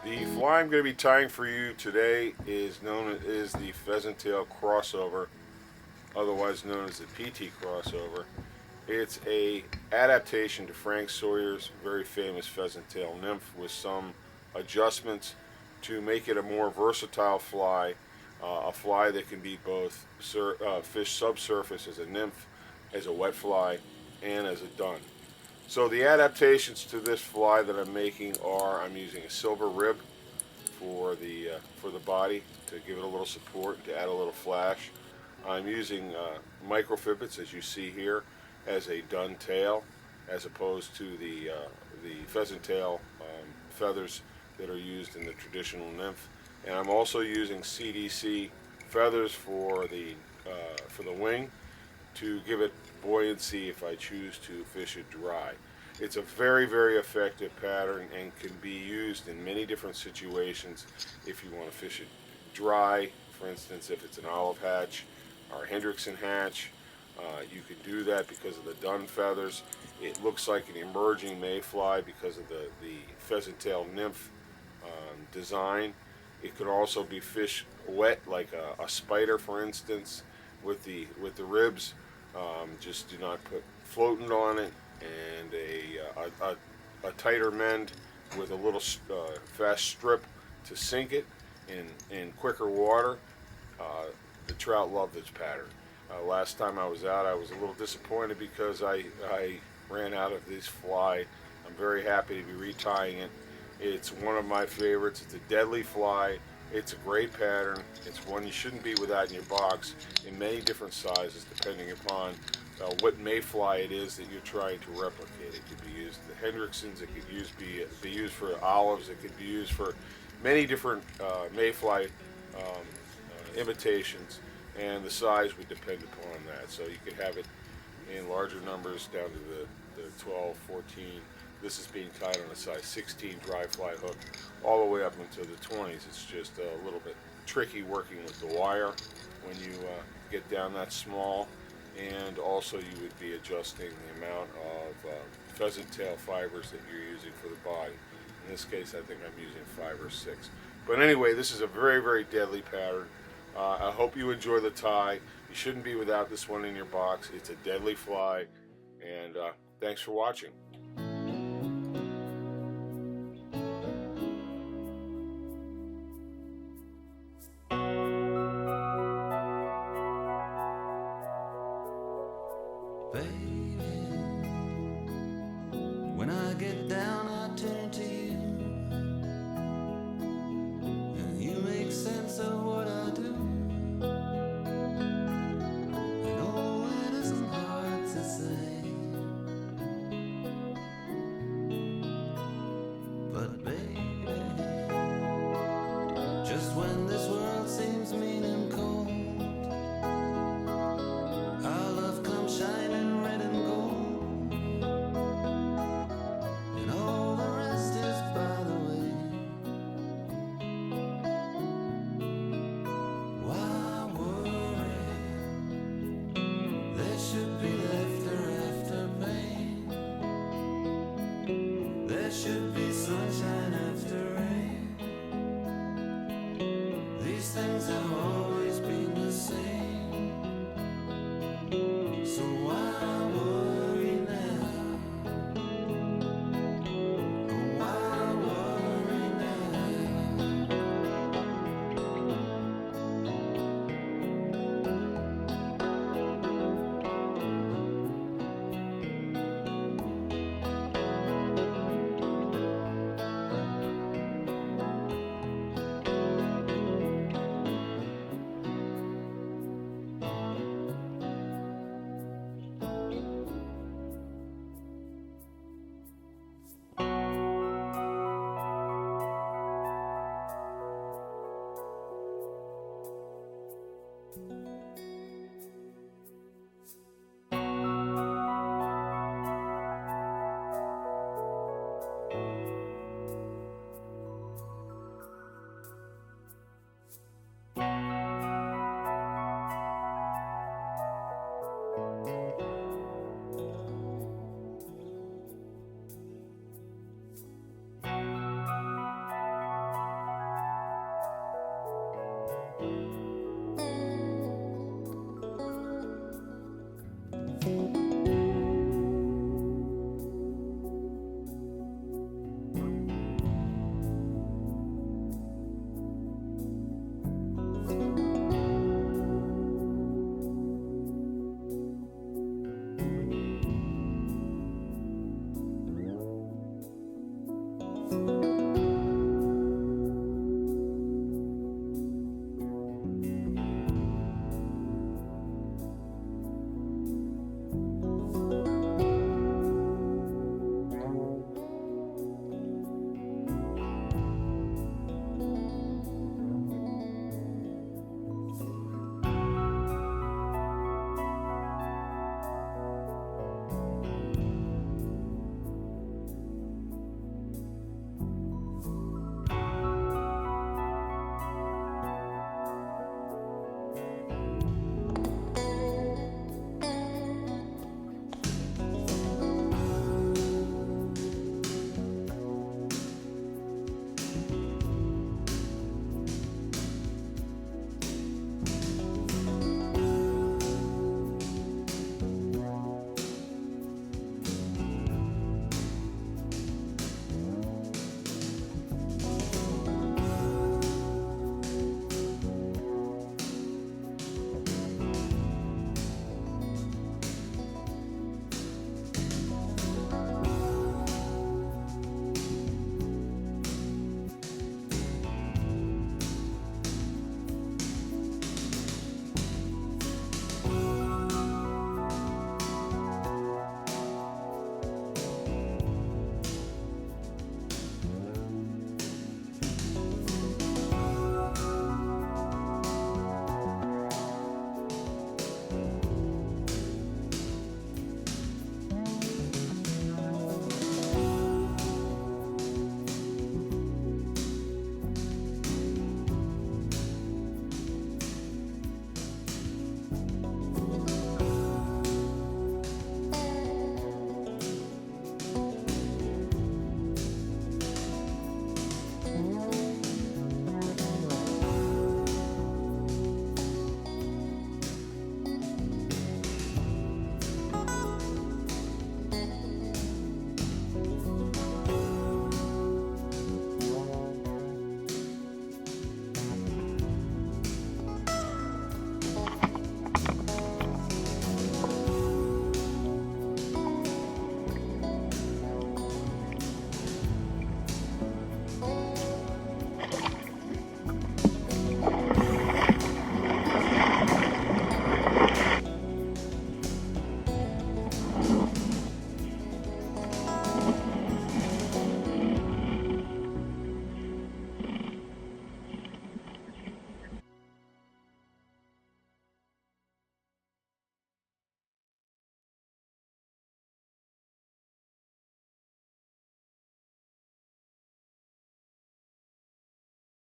The fly I'm going to be tying for you today is known as the pheasant tail crossover, otherwise known as the PT crossover. It's a adaptation to Frank Sawyers' very famous pheasant tail nymph with some adjustments to make it a more versatile fly, a fly that can be both fish subsurface as a nymph, as a wet fly, and as a dun. So the adaptations to this fly that I'm making are I'm using a silver rib for the body to give it a little support and to add a little flash. I'm using microfibrils, as you see here, as a dun tail, as opposed to the pheasant tail feathers that are used in the traditional nymph. And I'm also using CDC feathers for the wing to give it buoyancy if I choose to fish it dry. It's a very, very effective pattern and can be used in many different situations if you want to fish it dry. For instance, if it's an olive hatch or a Hendrickson hatch, you can do that because of the dun feathers. It looks like an emerging mayfly because of the pheasant tail nymph design. It could also be fished wet, like a spider, for instance, with the ribs. Just do not put floatant on it, and a tighter mend with a little fast strip to sink it in quicker water. The trout love this pattern. Last time I was out, I was a little disappointed because I ran out of this fly. I'm very happy to be retying it. It's one of my favorites. It's a deadly fly. It's a great pattern. It's one you shouldn't be without in your box in many different sizes depending upon what mayfly it is that you're trying to replicate. It could be used the Hendricksons. It could be used for olives. It could be used for many different mayfly imitations, and the size would depend upon that. So you could have it in larger numbers down to the 12, 14. This is being tied on a size 16 dry fly hook all the way up into the 20s. It's just a little bit tricky working with the wire when you get down that small, and also you would be adjusting the amount of pheasant tail fibers that you're using for the body. In this case, I think I'm using 5 or 6. But anyway, this is a very, very deadly pattern. I hope you enjoy the tie. You shouldn't be without this one in your box. It's a deadly fly, and thanks for watching. Baby, when I get down, I turn to you, and you make sense of what I do. You know it isn't hard to say, but baby, just when this world seems mean and cold, our love comes shining red and gold, and all the rest is by the way. Why worry? There should be laughter after pain. There should be sunshine after rain. These things have always been the same. So why worry now? Why worry now? off.